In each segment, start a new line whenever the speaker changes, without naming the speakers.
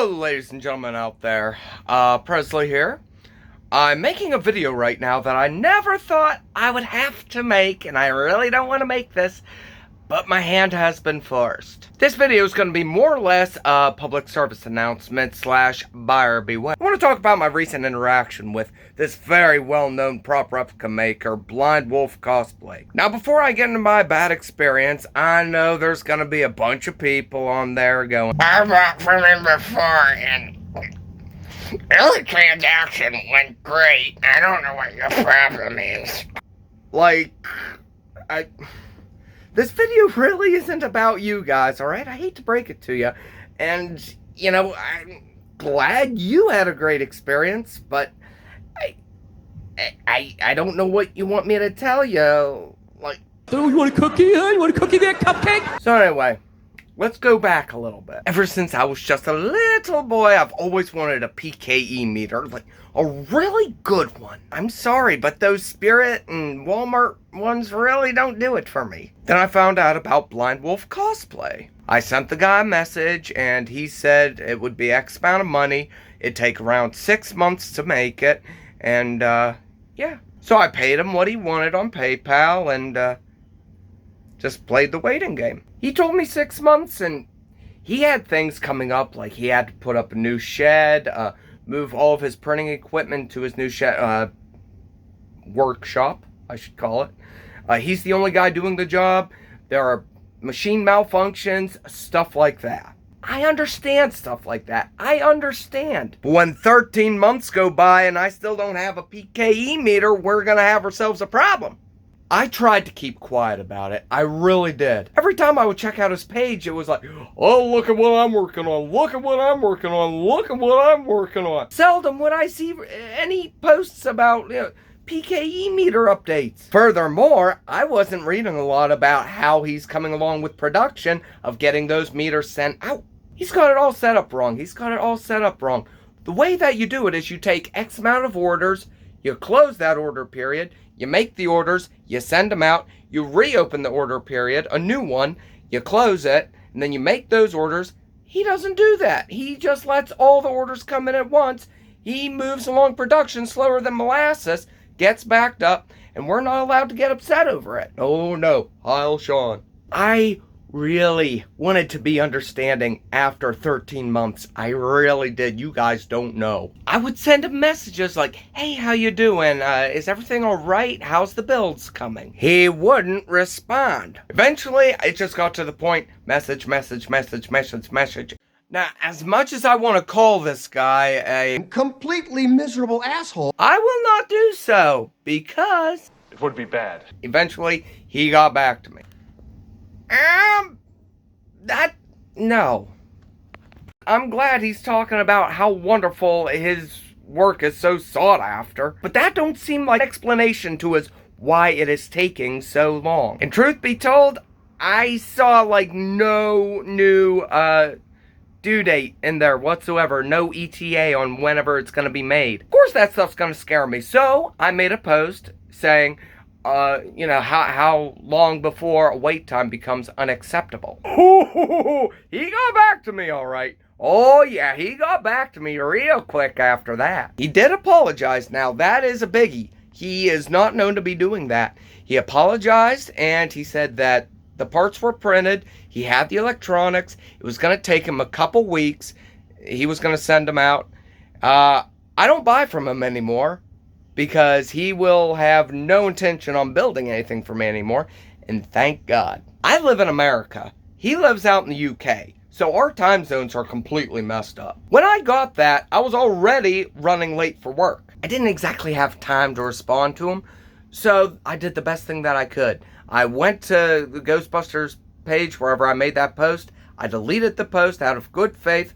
Hello ladies and gentlemen out there, Presley here. I'm making a video right now that I never thought I would have to make, and I really don't want to make this, but my hand has been forced. This video is going to be more or less a public service announcement slash buyer beware. I want to talk about my recent interaction with this very well-known prop replica maker, Blind Wolf Cosplay. Now before I get into my bad experience, I know there's going to be a bunch of people on there going,
I bought from him before and every transaction went great. I don't know what your problem is.
This video really isn't about you guys, alright? I hate to break it to you. And, you know, I'm glad you had a great experience, but I don't know what you want me to tell you.
Oh, you want a cookie, huh? You want a cookie there, cupcake?
So anyway, let's go back a little bit. Ever since I was just a little boy, I've always wanted a PKE meter, like a really good one. I'm sorry, but those Spirit and Walmart ones really don't do it for me. Then I found out about Blind Wolf Cosplay. I sent the guy a message, and he said it would be X amount of money. It'd take around 6 months to make it, and, yeah. So I paid him what he wanted on PayPal, and, just played the waiting game. He told me 6 months, and he had things coming up, like he had to put up a new shed, move all of his printing equipment to his new shed, workshop, I should call it. He's the only guy doing the job. There are machine malfunctions, stuff like that. I understand stuff like that. I understand. But when 13 months go by and I still don't have a PKE meter, we're gonna have ourselves a problem. I tried to keep quiet about it. I really did. Every time I would check out his page, it was like, oh, look at what I'm working on. Look at what I'm working on. Look at what I'm working on. Seldom would I see any posts about, PKE meter updates. Furthermore, I wasn't reading a lot about how he's coming along with production of getting those meters sent out. He's got it all set up wrong. The way that you do it is you take X amount of orders, you close that order period, you make the orders, you send them out, you reopen the order period, a new one, you close it, and then you make those orders. He doesn't do that. He just lets all the orders come in at once. He moves along production slower than molasses, gets backed up, and we're not allowed to get upset over it. Oh no, Heil Sean. I really wanted to be understanding after 13 months. I really did. You guys don't know. I would send him messages like, hey, how you doing? Is everything all right? How's the builds coming? He wouldn't respond. Eventually, it just got to the point, message. Now, as much as I want to call this guy a
completely miserable asshole,
I will not do so, because
it would be bad.
Eventually, he got back to me. No. I'm glad he's talking about how wonderful his work is so sought after, but that don't seem like an explanation to us why it is taking so long. And truth be told, I saw like no new, due date in there whatsoever, no ETA on whenever it's gonna be made. Of course that stuff's gonna scare me, so I made a post saying, how long before a wait time becomes unacceptable. He got back to me, alright. Oh yeah, he got back to me real quick after that. He did apologize. Now that is a biggie. He is not known to be doing that. He apologized, and he said that the parts were printed, he had the electronics, it was going to take him a couple weeks, he was going to send them out. I don't buy from him anymore, because he will have no intention on building anything for me anymore, and thank God. I live in America. He lives out in the UK, so our time zones are completely messed up. When I got that, I was already running late for work. I didn't exactly have time to respond to him, so I did the best thing that I could. I went to the Ghostbusters page, wherever I made that post. I deleted the post out of good faith,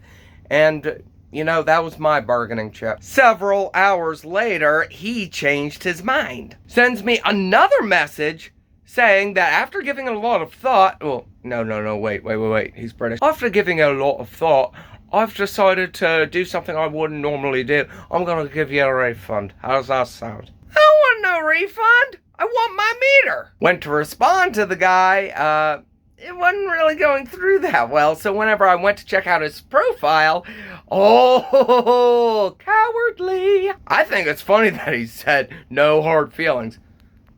and that was my bargaining chip. Several hours later, he changed his mind. Sends me another message saying that after giving it a lot of thought, wait, he's British. After giving it a lot of thought, I've decided to do something I wouldn't normally do. I'm gonna give you a refund. How does that sound? I don't want no refund. I want my meter. Went to respond to the guy, it wasn't really going through that well. So whenever I went to check out his profile, oh, cowardly. I think it's funny that he said no hard feelings.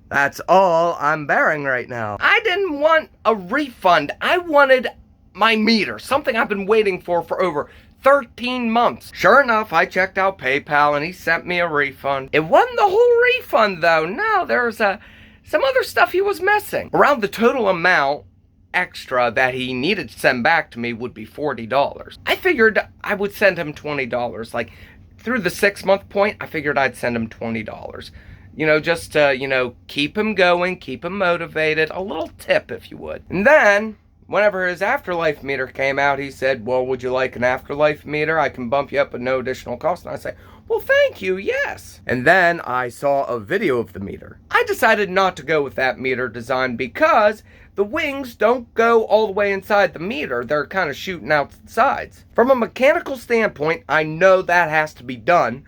That's all I'm bearing right now. I didn't want a refund. I wanted my meter, something I've been waiting for over 13 months. Sure enough, I checked out PayPal and he sent me a refund. It wasn't the whole refund though. No, there's some other stuff he was missing. Around the total amount extra that he needed to send back to me would be $40. I figured I would send him $20. Like, through the 6-month point, I figured I'd send him $20. You know, just to, you know, keep him going, keep him motivated. A little tip, if you would. And then, whenever his afterlife meter came out, he said, well, would you like an afterlife meter? I can bump you up at no additional cost. And I say, well, thank you, yes. And then I saw a video of the meter. I decided not to go with that meter design because the wings don't go all the way inside the meter. They're kind of shooting out the sides. From a mechanical standpoint, I know that has to be done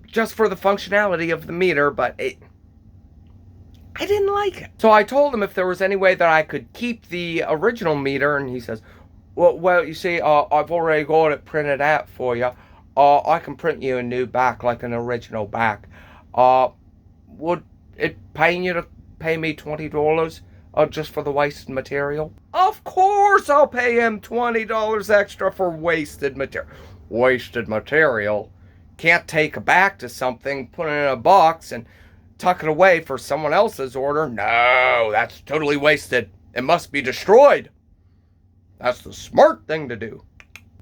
just for the functionality of the meter, but I didn't like it. So I told him if there was any way that I could keep the original meter, and he says, well, you see, I've already got it printed out for you. I can print you a new back, like an original back. Would it pay you to pay me $20 just for the wasted material? Of course I'll pay him $20 extra for wasted material. Wasted material? Can't take it back to something, put it in a box, and tuck it away for someone else's order. No, that's totally wasted. It must be destroyed. That's the smart thing to do.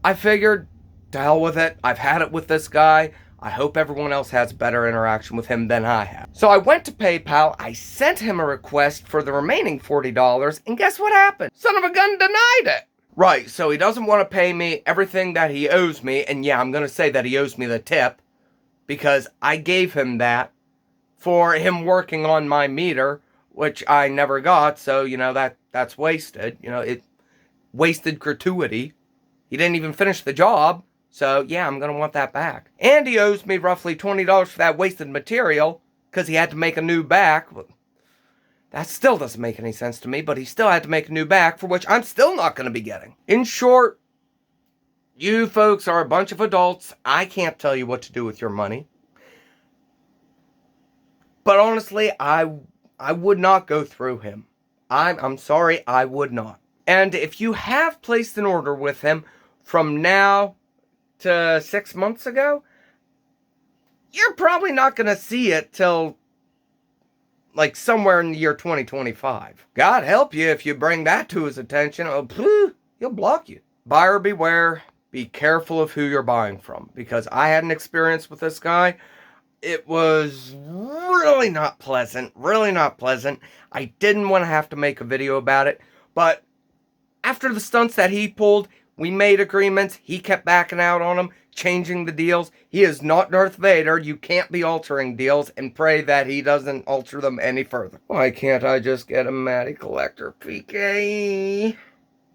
I figured, to hell with it. I've had it with this guy. I hope everyone else has better interaction with him than I have. So I went to PayPal, I sent him a request for the remaining $40, and guess what happened? Son of a gun denied it. Right, so he doesn't want to pay me everything that he owes me, and yeah, I'm going to say that he owes me the tip, because I gave him that for him working on my meter, which I never got, so, you know, that's wasted. You know, it wasted gratuity. He didn't even finish the job, so yeah, I'm going to want that back. And he owes me roughly $20 for that wasted material, because he had to make a new back. That still doesn't make any sense to me, but he still had to make a new back, for which I'm still not going to be getting. In short, you folks are a bunch of adults. I can't tell you what to do with your money. But honestly, I would not go through him. I'm sorry, I would not. And if you have placed an order with him from now to 6 months ago, you're probably not going to see it till like somewhere in the year 2025. God help you if you bring that to his attention. Oh, he'll block you. Buyer beware. Be careful of who you're buying from. Because I had an experience with this guy. It was really not pleasant. Really not pleasant. I didn't want to have to make a video about it. But after the stunts that he pulled, we made agreements. He kept backing out on them, changing the deals. He is not Darth Vader. You can't be altering deals, and pray that he doesn't alter them any further. Why can't I just get a Matty Collector PK?